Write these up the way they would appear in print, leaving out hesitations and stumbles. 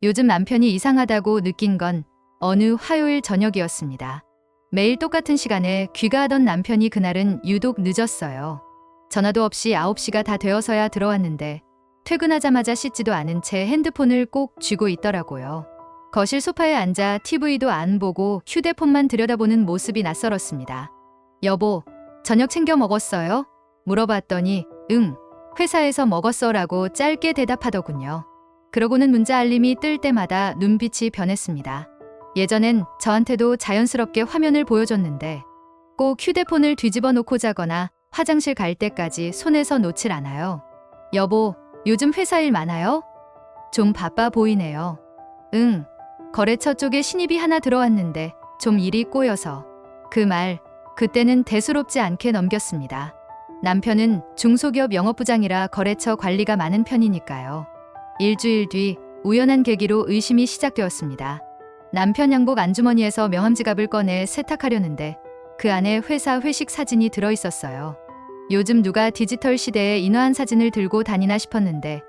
요즘 남편이 이상하다고 느낀 건 어느 화요일 저녁이었습니다. 매일 똑같은 시간에 귀가하던 남편이 그날은 유독 늦었어요. 전화도 없이 9시가 다 되어서야 들어왔는데 퇴근하자마자 씻지도 않은 채 핸드폰을 꼭 쥐고 있더라고요. 거실 소파에 앉아 TV도 안 보고 휴대폰만 들여다보는 모습이 낯설었습니다. 여보, 저녁 챙겨 먹었어요? 물어봤더니 응, 회사에서 먹었어라고 짧게 대답하더군요. 그러고는 문자 알림이 뜰 때마다 눈빛이 변했습니다. 예전엔 저한테도 자연스럽게 화면을 보여줬는데 꼭 휴대폰을 뒤집어 놓고 자거나 화장실 갈 때까지 손에서 놓질 않아요. 여보, 요즘 회사 일 많아요? 좀 바빠 보이네요. 응, 거래처 쪽에 신입이 하나 들어왔는데 좀 일이 꼬여서. 그 말, 그때는 대수롭지 않게 넘겼습니다. 남편은 중소기업 영업부장이라 거래처 관리가 많은 편이니까요. 일주일 뒤 우연한 계기로 의심이 시작되었습니다. 남편 양복 안주머니에서 명함지갑을 꺼내 세탁하려는데 그 안에 회사 회식 사진이 들어있었어요. 요즘 누가 디지털 시대에 인화한 사진을 들고 다니나 싶었는데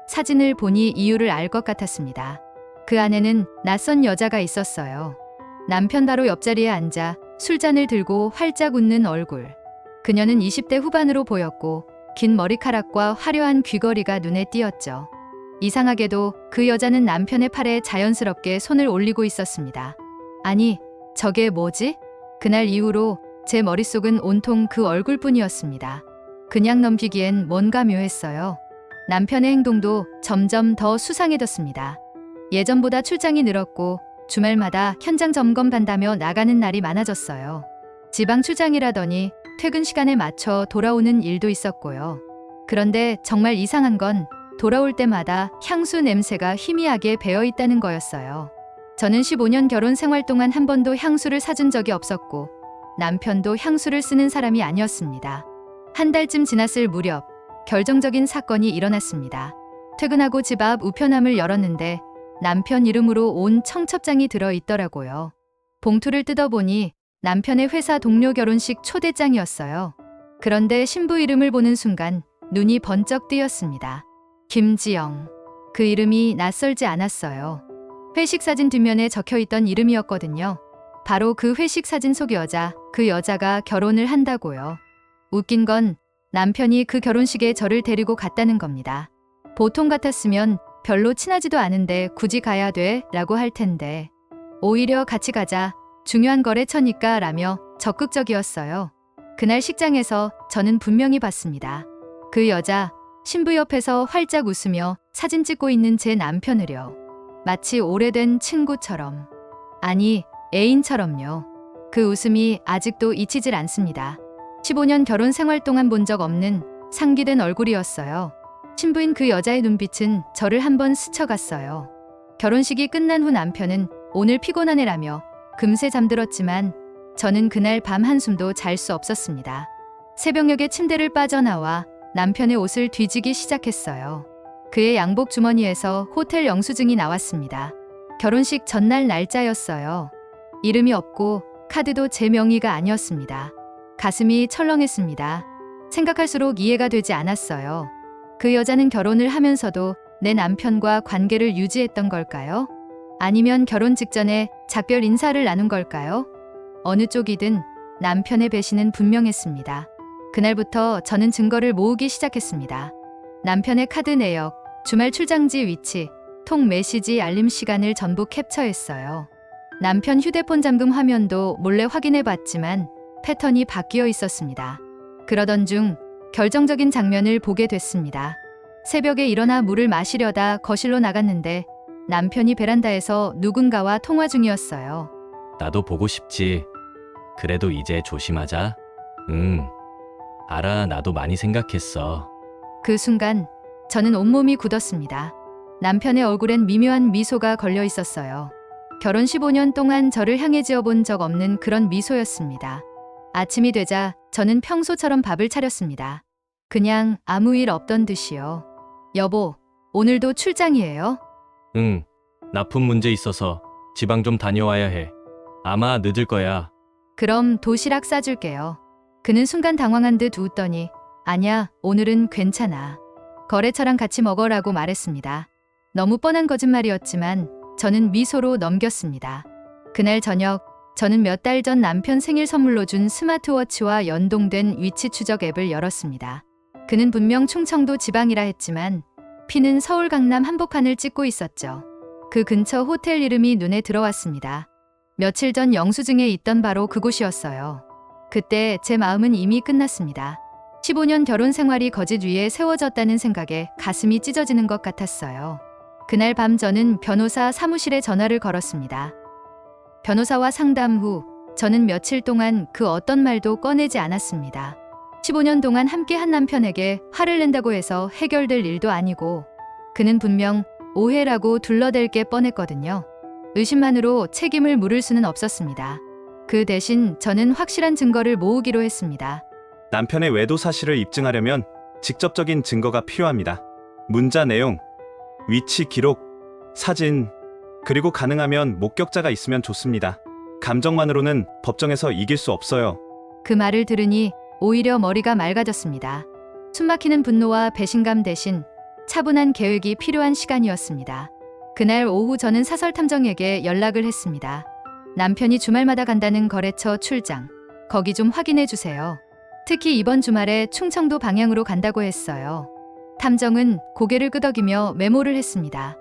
사진을 보니 이유를 알 것 같았습니다. 그 안에는 낯선 여자가 있었어요. 남편 바로 옆자리에 앉아 술잔을 들고 활짝 웃는 얼굴. 그녀는 20대 후반으로 보였고 긴 머리카락과 화려한 귀걸이가 눈에 띄었죠. 이상하게도 그 여자는 남편의 팔에 자연스럽게 손을 올리고 있었습니다. 아니, 저게 뭐지? 그날 이후로 제 머릿속은 온통 그 얼굴뿐이었습니다. 그냥 넘기기엔 뭔가 묘했어요. 남편의 행동도 점점 더 수상해졌습니다. 예전보다 출장이 늘었고 주말마다 현장 점검한다며 나가는 날이 많아졌어요. 지방 출장이라더니 퇴근 시간에 맞춰 돌아오는 일도 있었고요. 그런데 정말 이상한 건 돌아올 때마다 향수 냄새가 희미하게 배어 있다는 거였어요. 저는 15년 결혼 생활 동안 한 번도 향수를 사준 적이 없었고 남편도 향수를 쓰는 사람이 아니었습니다. 한 달쯤 지났을 무렵 결정적인 사건이 일어났습니다. 퇴근하고 집 앞 우편함을 열었는데 남편 이름으로 온 청첩장이 들어 있더라고요. 봉투를 뜯어보니 남편의 회사 동료 결혼식 초대장이었어요. 그런데 신부 이름을 보는 순간 눈이 번쩍 뜨였습니다. 김지영. 그 이름이 낯설지 않았어요. 회식 사진 뒷면에 적혀있던 이름이었거든요. 바로 그 회식 사진 속 여자, 그 여자가 결혼을 한다고요. 웃긴 건 남편이 그 결혼식에 저를 데리고 갔다는 겁니다. 보통 같았으면 별로 친하지도 않은데 굳이 가야 돼? 라고 할 텐데 오히려 같이 가자. 중요한 거래처니까 라며 적극적이었어요. 그날 식장에서 저는 분명히 봤습니다. 그 여자, 신부 옆에서 활짝 웃으며 사진 찍고 있는 제 남편을요. 마치 오래된 친구처럼. 아니, 애인처럼요. 그 웃음이 아직도 잊히질 않습니다. 15년 결혼 생활 동안 본 적 없는 상기된 얼굴이었어요. 신부인 그 여자의 눈빛은 저를 한번 스쳐갔어요. 결혼식이 끝난 후 남편은 오늘 피곤하네라며 금세 잠들었지만 저는 그날 밤 한숨도 잘 수 없었습니다. 새벽녘에 침대를 빠져나와 남편의 옷을 뒤지기 시작했어요. 그의 양복 주머니에서 호텔 영수증이 나왔습니다. 결혼식 전날 날짜였어요. 이름이 없고 카드도 제 명의가 아니었습니다. 가슴이 철렁했습니다. 생각할수록 이해가 되지 않았어요. 그 여자는 결혼을 하면서도 내 남편과 관계를 유지했던 걸까요? 아니면 결혼 직전에 작별 인사를 나눈 걸까요? 어느 쪽이든 남편의 배신은 분명했습니다. 그날부터 저는 증거를 모으기 시작했습니다. 남편의 카드 내역, 주말 출장지 위치, 통 메시지 알림 시간을 전부 캡처했어요. 남편 휴대폰 잠금 화면도 몰래 확인해봤지만 패턴이 바뀌어 있었습니다. 그러던 중 결정적인 장면을 보게 됐습니다. 새벽에 일어나 물을 마시려다 거실로 나갔는데 남편이 베란다에서 누군가와 통화 중이었어요. 나도 보고 싶지. 그래도 이제 조심하자. 응. 알아, 나도 많이 생각했어. 그 순간 저는 온몸이 굳었습니다. 남편의 얼굴엔 미묘한 미소가 걸려 있었어요. 결혼 15년 동안 저를 향해 지어본 적 없는 그런 미소였습니다. 아침이 되자 저는 평소처럼 밥을 차렸습니다. 그냥 아무 일 없던 듯이요. 여보, 오늘도 출장이에요? 응. 납품 문제 있어서 지방 좀 다녀와야 해. 아마 늦을 거야. 그럼 도시락 싸줄게요. 그는 순간 당황한 듯 웃더니 아냐, 오늘은 괜찮아. 거래처랑 같이 먹어라고 말했습니다. 너무 뻔한 거짓말이었지만 저는 미소로 넘겼습니다. 그날 저녁 저는 몇 달 전 남편 생일 선물로 준 스마트워치와 연동된 위치 추적 앱을 열었습니다. 그는 분명 충청도 지방이라 했지만 피는 서울 강남 한복판을 찍고 있었죠. 그 근처 호텔 이름이 눈에 들어왔습니다. 며칠 전 영수증에 있던 바로 그곳이었어요. 그때 제 마음은 이미 끝났습니다. 15년 결혼 생활이 거짓 위에 세워졌다는 생각에 가슴이 찢어지는 것 같았어요. 그날 밤 저는 변호사 사무실에 전화를 걸었습니다. 변호사와 상담 후 저는 며칠 동안 그 어떤 말도 꺼내지 않았습니다. 15년 동안 함께한 남편에게 화를 낸다고 해서 해결될 일도 아니고 그는 분명 오해라고 둘러댈 게 뻔했거든요. 의심만으로 책임을 물을 수는 없었습니다. 그 대신 저는 확실한 증거를 모으기로 했습니다. 남편의 외도 사실을 입증하려면 직접적인 증거가 필요합니다. 문자 내용, 위치 기록, 사진, 그리고 가능하면 목격자가 있으면 좋습니다. 감정만으로는 법정에서 이길 수 없어요. 그 말을 들으니 오히려 머리가 맑아졌습니다. 숨막히는 분노와 배신감 대신 차분한 계획이 필요한 시간이었습니다. 그날 오후 저는 사설탐정에게 연락을 했습니다. 남편이 주말마다 간다는 거래처 출장, 거기 좀 확인해 주세요. 특히 이번 주말에 충청도 방향으로 간다고 했어요. 탐정은 고개를 끄덕이며 메모를 했습니다.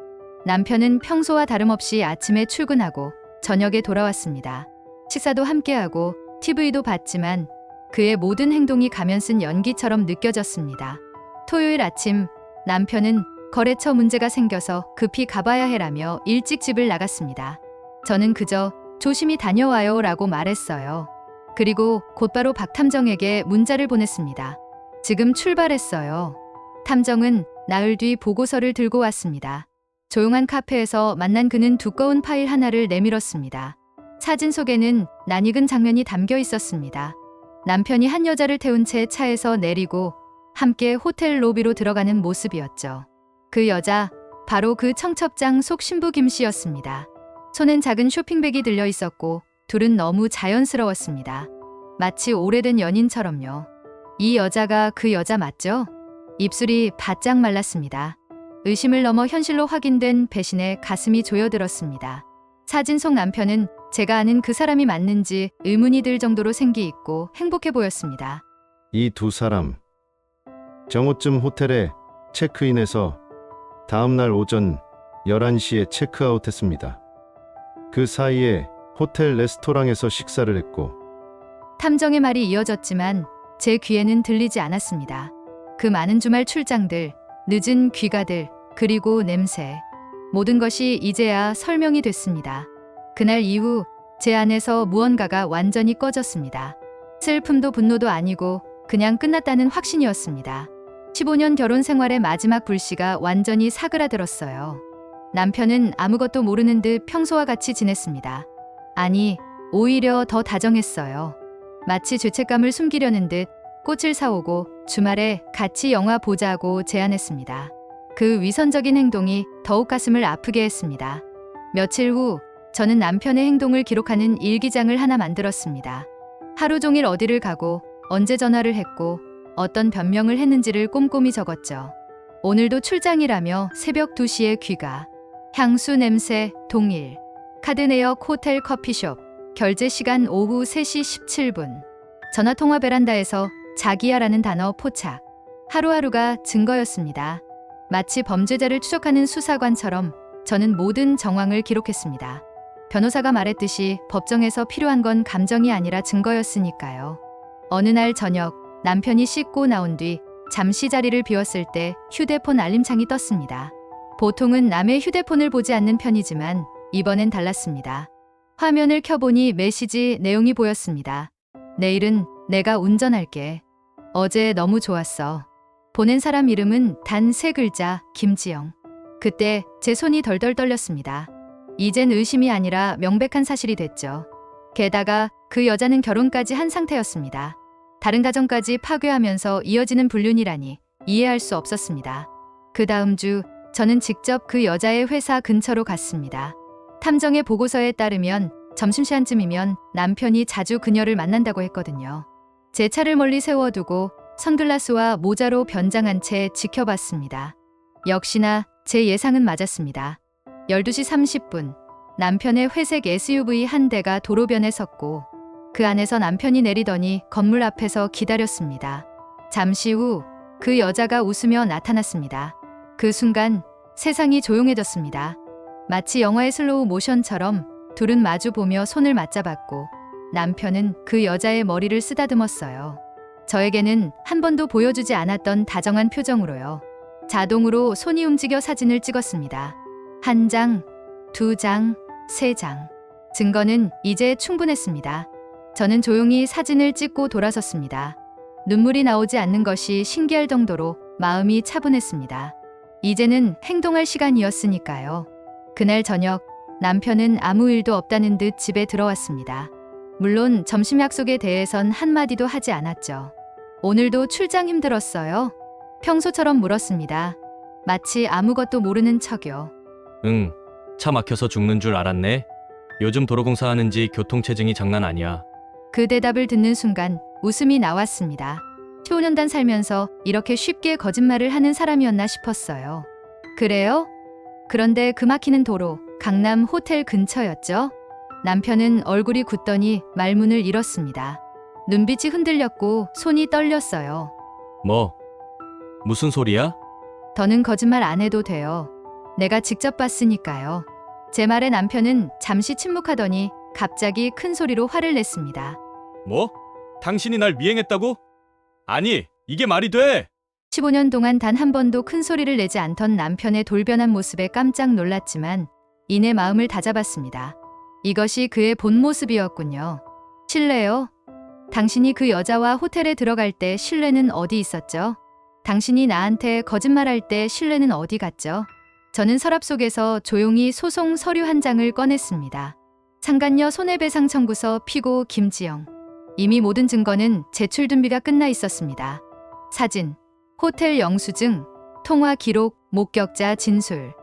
남편은 평소와 다름없이 아침에 출근하고 저녁에 돌아왔습니다. 식사도 함께하고 TV도 봤지만 그의 모든 행동이 가면 쓴 연기처럼 느껴졌습니다. 토요일 아침 남편은 거래처 문제가 생겨서 급히 가봐야 해라며 일찍 집을 나갔습니다. 저는 그저 조심히 다녀와요 라고 말했어요. 그리고 곧바로 박 탐정에게 문자를 보냈습니다. 지금 출발했어요. 탐정은 나흘 뒤 보고서를 들고 왔습니다. 조용한 카페에서 만난 그는 두꺼운 파일 하나를 내밀었습니다. 사진 속에는 낯익은 장면이 담겨 있었습니다. 남편이 한 여자를 태운 채 차에서 내리고 함께 호텔 로비로 들어가는 모습이었죠. 그 여자, 바로 그 청첩장 속 신부 김 씨였습니다. 손엔 작은 쇼핑백이 들려 있었고 둘은 너무 자연스러웠습니다. 마치 오래된 연인처럼요. 이 여자가 그 여자 맞죠? 입술이 바짝 말랐습니다. 의심을 넘어 현실로 확인된 배신에 가슴이 조여들었습니다. 사진 속 남편은 제가 아는 그 사람이 맞는지 의문이 들 정도로 생기 있고 행복해 보였습니다. 이 두 사람 정오쯤 호텔에 체크인해서 다음날 오전 11시에 체크아웃했습니다. 그 사이에 호텔 레스토랑에서 식사를 했고 탐정의 말이 이어졌지만 제 귀에는 들리지 않았습니다. 그 많은 주말 출장들, 늦은 귀가들, 그리고 냄새. 모든 것이 이제야 설명이 됐습니다. 그날 이후 제 안에서 무언가가 완전히 꺼졌습니다. 슬픔도 분노도 아니고 그냥 끝났다는 확신이었습니다. 15년 결혼 생활의 마지막 불씨가 완전히 사그라들었어요. 남편은 아무것도 모르는 듯 평소와 같이 지냈습니다. 아니, 오히려 더 다정했어요. 마치 죄책감을 숨기려는 듯 꽃을 사오고 주말에 같이 영화 보자고 제안했습니다. 그 위선적인 행동이 더욱 가슴을 아프게 했습니다. 며칠 후 저는 남편의 행동을 기록하는 일기장을 하나 만들었습니다. 하루 종일 어디를 가고 언제 전화를 했고 어떤 변명을 했는지를 꼼꼼히 적었죠. 오늘도 출장이라며 새벽 2시에 귀가. 향수 냄새 동일. 카드 내역 호텔 커피숍. 결제 시간 오후 3시 17분. 전화통화 베란다에서 자기야라는 단어 포착. 하루하루가 증거였습니다. 마치 범죄자를 추적하는 수사관처럼 저는 모든 정황을 기록했습니다. 변호사가 말했듯이 법정에서 필요한 건 감정이 아니라 증거였으니까요. 어느 날 저녁 남편이 씻고 나온 뒤 잠시 자리를 비웠을 때 휴대폰 알림창이 떴습니다. 보통은 남의 휴대폰을 보지 않는 편이지만 이번엔 달랐습니다. 화면을 켜보니 메시지 내용이 보였습니다. 내일은 내가 운전할게. 어제 너무 좋았어. 보낸 사람 이름은 단 3글자 김지영. 그때 제 손이 덜덜 떨렸습니다. 이젠 의심이 아니라 명백한 사실이 됐죠. 게다가 그 여자는 결혼까지 한 상태였습니다. 다른 가정까지 파괴하면서 이어지는 불륜이라니 이해할 수 없었습니다. 그 다음 주 저는 직접 그 여자의 회사 근처로 갔습니다. 탐정의 보고서에 따르면 점심시간쯤이면 남편이 자주 그녀를 만난다고 했거든요. 제 차를 멀리 세워두고 선글라스와 모자로 변장한 채 지켜봤습니다. 역시나 제 예상은 맞았습니다. 12시 30분, 남편의 회색 SUV 한 대가 도로변에 섰고 그 안에서 남편이 내리더니 건물 앞에서 기다렸습니다. 잠시 후 그 여자가 웃으며 나타났습니다. 그 순간 세상이 조용해졌습니다. 마치 영화의 슬로우 모션처럼 둘은 마주보며 손을 맞잡았고 남편은 그 여자의 머리를 쓰다듬었어요. 저에게는 한 번도 보여주지 않았던 다정한 표정으로요. 자동으로 손이 움직여 사진을 찍었습니다. 1장, 2장, 3장. 증거는 이제 충분했습니다. 저는 조용히 사진을 찍고 돌아섰습니다. 눈물이 나오지 않는 것이 신기할 정도로 마음이 차분했습니다. 이제는 행동할 시간이었으니까요. 그날 저녁 남편은 아무 일도 없다는 듯 집에 들어왔습니다. 물론 점심 약속에 대해선 한마디도 하지 않았죠. 오늘도 출장 힘들었어요? 평소처럼 물었습니다. 마치 아무것도 모르는 척요. 응, 차 막혀서 죽는 줄 알았네. 요즘 도로공사 하는지 교통체증이 장난 아니야. 그 대답을 듣는 순간 웃음이 나왔습니다. 15년간 살면서 이렇게 쉽게 거짓말을 하는 사람이었나 싶었어요. 그래요? 그런데 그 막히는 도로, 강남 호텔 근처였죠? 남편은 얼굴이 굳더니 말문을 잃었습니다. 눈빛이 흔들렸고 손이 떨렸어요. 뭐? 무슨 소리야? 더는 거짓말 안 해도 돼요. 내가 직접 봤으니까요. 제 말에 남편은 잠시 침묵하더니 갑자기 큰 소리로 화를 냈습니다. 뭐? 당신이 날 미행했다고? 아니, 이게 말이 돼? 15년 동안 단 한 번도 큰 소리를 내지 않던 남편의 돌변한 모습에 깜짝 놀랐지만 이내 마음을 다잡았습니다. 이것이 그의 본 모습이었군요. 실례요? 당신이 그 여자와 호텔에 들어갈 때 신뢰는 어디 있었죠? 당신이 나한테 거짓말할 때 신뢰는 어디 갔죠? 저는 서랍 속에서 조용히 소송 서류 한 장을 꺼냈습니다. 상간녀 손해배상 청구서 피고 김지영. 이미 모든 증거는 제출 준비가 끝나 있었습니다. 사진, 호텔 영수증, 통화 기록, 목격자 진술.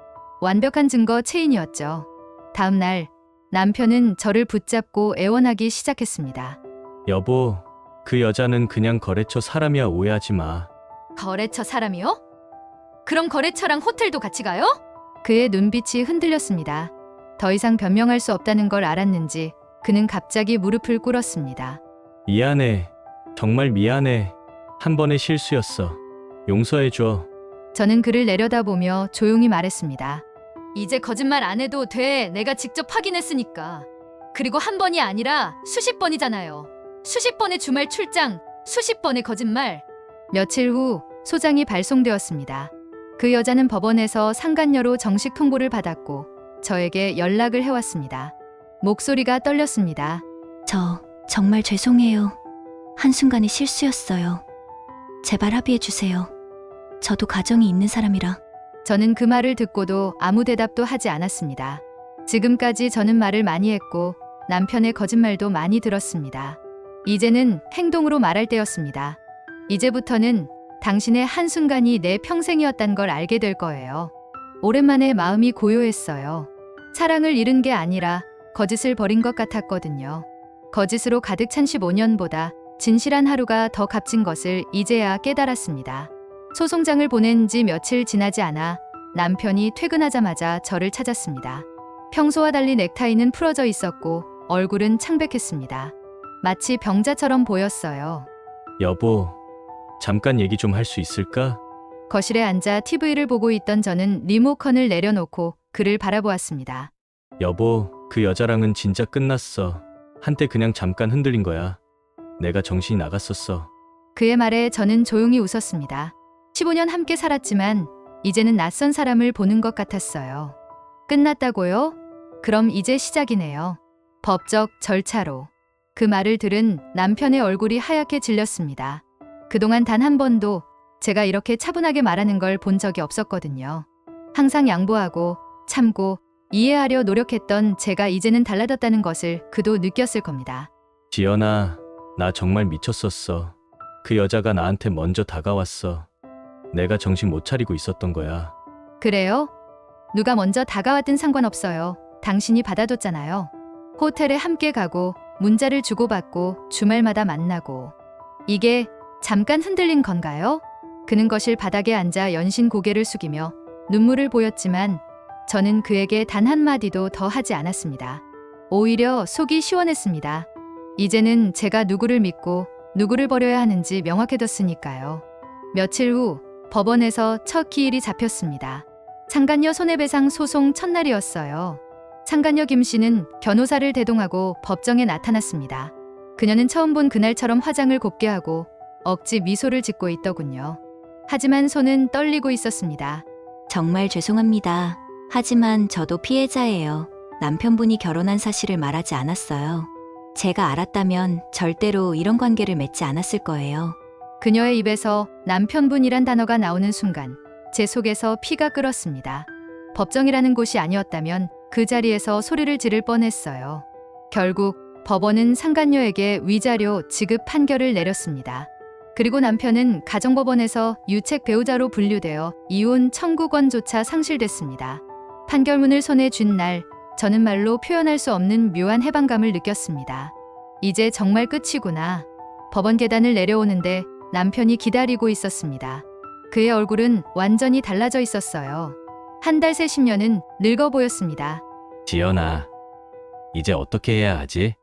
완벽한 증거 체인이었죠. 다음 날 남편은 저를 붙잡고 애원하기 시작했습니다. 여보, 그 여자는 그냥 거래처 사람이야. 오해하지 마. 거래처 사람이요? 그럼 거래처랑 호텔도 같이 가요? 그의 눈빛이 흔들렸습니다. 더 이상 변명할 수 없다는 걸 알았는지 그는 갑자기 무릎을 꿇었습니다. 미안해. 정말 미안해. 한 번의 실수였어. 용서해줘. 저는 그를 내려다보며 조용히 말했습니다. 이제 거짓말 안 해도 돼. 내가 직접 확인했으니까. 그리고 한 번이 아니라 수십 번이잖아요. 수십 번의 주말 출장, 수십 번의 거짓말. 며칠 후 소장이 발송되었습니다. 그 여자는 법원에서 상간녀로 정식 통보를 받았고 저에게 연락을 해왔습니다. 목소리가 떨렸습니다. 저 정말 죄송해요. 한순간의 실수였어요. 제발 합의해 주세요. 저도 가정이 있는 사람이라. 저는 그 말을 듣고도 아무 대답도 하지 않았습니다. 지금까지 저는 말을 많이 했고 남편의 거짓말도 많이 들었습니다. 이제는 행동으로 말할 때였습니다. 이제부터는 당신의 한순간이 내 평생이었단 걸 알게 될 거예요. 오랜만에 마음이 고요했어요. 사랑을 잃은 게 아니라 거짓을 버린 것 같았거든요. 거짓으로 가득 찬 15년보다 진실한 하루가 더 값진 것을 이제야 깨달았습니다. 소송장을 보낸 지 며칠 지나지 않아 남편이 퇴근하자마자 저를 찾았습니다. 평소와 달리 넥타이는 풀어져 있었고 얼굴은 창백했습니다. 마치 병자처럼 보였어요. 여보, 잠깐 얘기 좀 할 수 있을까? 거실에 앉아 TV를 보고 있던 저는 리모컨을 내려놓고 그를 바라보았습니다. 여보, 그 여자랑은 진짜 끝났어. 한때 그냥 잠깐 흔들린 거야. 내가 정신이 나갔었어. 그의 말에 저는 조용히 웃었습니다. 15년 함께 살았지만 이제는 낯선 사람을 보는 것 같았어요. 끝났다고요? 그럼 이제 시작이네요. 법적 절차로. 그 말을 들은 남편의 얼굴이 하얗게 질렸습니다. 그동안 단 한 번도 제가 이렇게 차분하게 말하는 걸 본 적이 없었거든요. 항상 양보하고 참고 이해하려 노력했던 제가 이제는 달라졌다는 것을 그도 느꼈을 겁니다. 지연아, 나 정말 미쳤었어. 그 여자가 나한테 먼저 다가왔어. 내가 정신 못 차리고 있었던 거야. 그래요? 누가 먼저 다가왔든 상관없어요. 당신이 받아줬잖아요. 호텔에 함께 가고 문자를 주고받고 주말마다 만나고. 이게 잠깐 흔들린 건가요? 그는 거실 바닥에 앉아 연신 고개를 숙이며 눈물을 보였지만 저는 그에게 단 한마디도 더 하지 않았습니다. 오히려 속이 시원했습니다. 이제는 제가 누구를 믿고 누구를 버려야 하는지 명확해졌으니까요. 며칠 후 법원에서 첫 기일이 잡혔습니다. 상간녀 손해배상 소송 첫날이었어요. 상간녀 김 씨는 변호사를 대동하고 법정에 나타났습니다. 그녀는 처음 본 그날처럼 화장을 곱게 하고 억지 미소를 짓고 있더군요. 하지만 손은 떨리고 있었습니다. 정말 죄송합니다. 하지만 저도 피해자예요. 남편분이 결혼한 사실을 말하지 않았어요. 제가 알았다면 절대로 이런 관계를 맺지 않았을 거예요. 그녀의 입에서 남편분이란 단어가 나오는 순간 제 속에서 피가 끓었습니다. 법정이라는 곳이 아니었다면 그 자리에서 소리를 지를 뻔했어요. 결국 법원은 상간녀에게 위자료 지급 판결을 내렸습니다. 그리고 남편은 가정법원에서 유책 배우자로 분류되어 이혼 청구권조차 상실됐습니다. 판결문을 손에 쥔 날 저는 말로 표현할 수 없는 묘한 해방감을 느꼈습니다. 이제 정말 끝이구나. 법원 계단을 내려오는데 남편이 기다리고 있었습니다. 그의 얼굴은 완전히 달라져 있었어요. 한 달 새 10년은 늙어 보였습니다. 지연아, 이제 어떻게 해야 하지?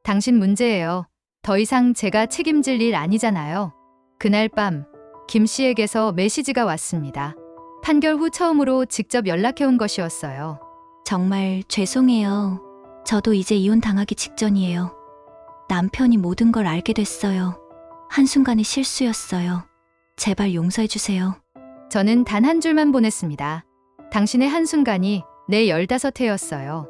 당신 문제예요. 더 이상 제가 책임질 일 아니잖아요. 그날 밤 김 씨에게서 메시지가 왔습니다. 판결 후 처음으로 직접 연락해온 것이었어요. 정말 죄송해요. 저도 이제 이혼 당하기 직전이에요. 남편이 모든 걸 알게 됐어요. 한순간의 실수였어요. 제발 용서해주세요. 저는 단 한 줄만 보냈습니다. 당신의 한순간이 내 15해였어요.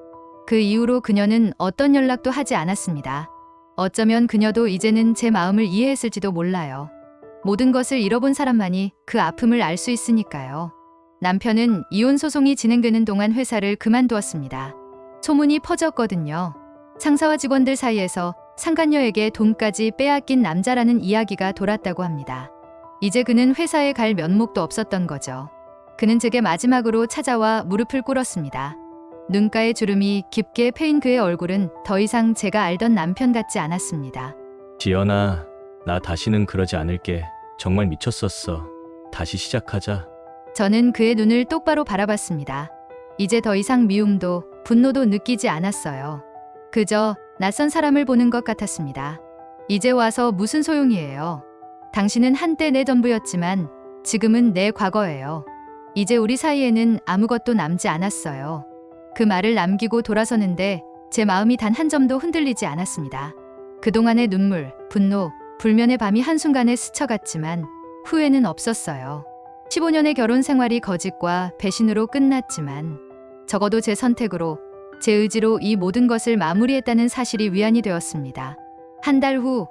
그 이후로 그녀는 어떤 연락도 하지 않았습니다. 어쩌면 그녀도 이제는 제 마음을 이해했을지도 몰라요. 모든 것을 잃어본 사람만이 그 아픔을 알 수 있으니까요. 남편은 이혼 소송이 진행되는 동안 회사를 그만두었습니다. 소문이 퍼졌거든요. 상사와 직원들 사이에서 상간녀에게 돈까지 빼앗긴 남자라는 이야기가 돌았다고 합니다. 이제 그는 회사에 갈 면목도 없었던 거죠. 그는 제게 마지막으로 찾아와 무릎을 꿇었습니다. 눈가에 주름이 깊게 패인 그의 얼굴은 더 이상 제가 알던 남편 같지 않았습니다. 지연아, 나 다시는 그러지 않을게. 정말 미쳤었어. 다시 시작하자. 저는 그의 눈을 똑바로 바라봤습니다. 이제 더 이상 미움도 분노도 느끼지 않았어요. 그저 낯선 사람을 보는 것 같았습니다. 이제 와서 무슨 소용이에요. 당신은 한때 내 전부였지만 지금은 내 과거예요. 이제 우리 사이에는 아무것도 남지 않았어요. 그 말을 남기고 돌아서는데 제 마음이 단 한 점도 흔들리지 않았습니다. 그동안의 눈물, 분노, 불면의 밤이 한순간에 스쳐갔지만 후회는 없었어요. 15년의 결혼 생활이 거짓과 배신으로 끝났지만 적어도 제 선택으로, 제 의지로 이 모든 것을 마무리했다는 사실이 위안이 되었습니다. 한 달 후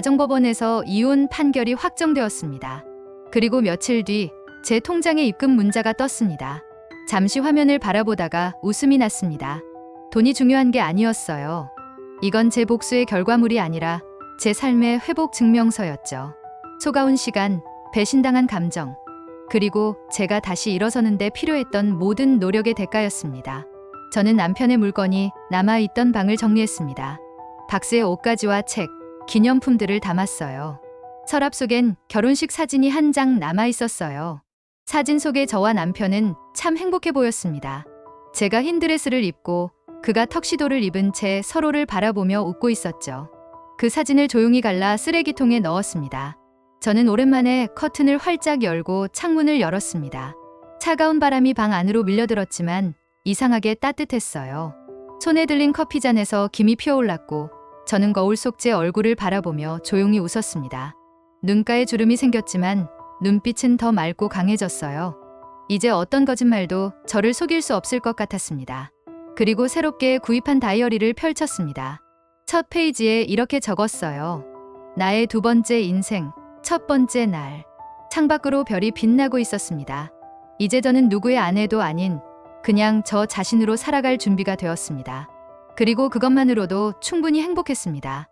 가정법원에서 이혼 판결이 확정되었습니다. 그리고 며칠 뒤 제 통장에 입금 문자가 떴습니다. 잠시 화면을 바라보다가 웃음이 났습니다. 돈이 중요한 게 아니었어요. 이건 제 복수의 결과물이 아니라 제 삶의 회복 증명서였죠. 속아온 시간, 배신당한 감정, 그리고 제가 다시 일어서는데 필요했던 모든 노력의 대가였습니다. 저는 남편의 물건이 남아있던 방을 정리했습니다. 박스에 옷가지와 책, 기념품들을 담았어요. 서랍 속엔 결혼식 사진이 한 장 남아있었어요. 사진 속의 저와 남편은 참 행복해 보였습니다. 제가 흰 드레스를 입고 그가 턱시도를 입은 채 서로를 바라보며 웃고 있었죠. 그 사진을 조용히 갈라 쓰레기통에 넣었습니다. 저는 오랜만에 커튼을 활짝 열고 창문을 열었습니다. 차가운 바람이 방 안으로 밀려들었지만 이상하게 따뜻했어요. 손에 들린 커피잔에서 김이 피어올랐고 저는 거울 속 제 얼굴을 바라보며 조용히 웃었습니다. 눈가에 주름이 생겼지만 눈빛은 더 맑고 강해졌어요. 이제 어떤 거짓말도 저를 속일 수 없을 것 같았습니다. 그리고 새롭게 구입한 다이어리를 펼쳤습니다. 첫 페이지에 이렇게 적었어요. 나의 두 번째 인생, 첫 번째 날. 창밖으로 별이 빛나고 있었습니다. 이제 저는 누구의 아내도 아닌 그냥 저 자신으로 살아갈 준비가 되었습니다. 그리고 그것만으로도 충분히 행복했습니다.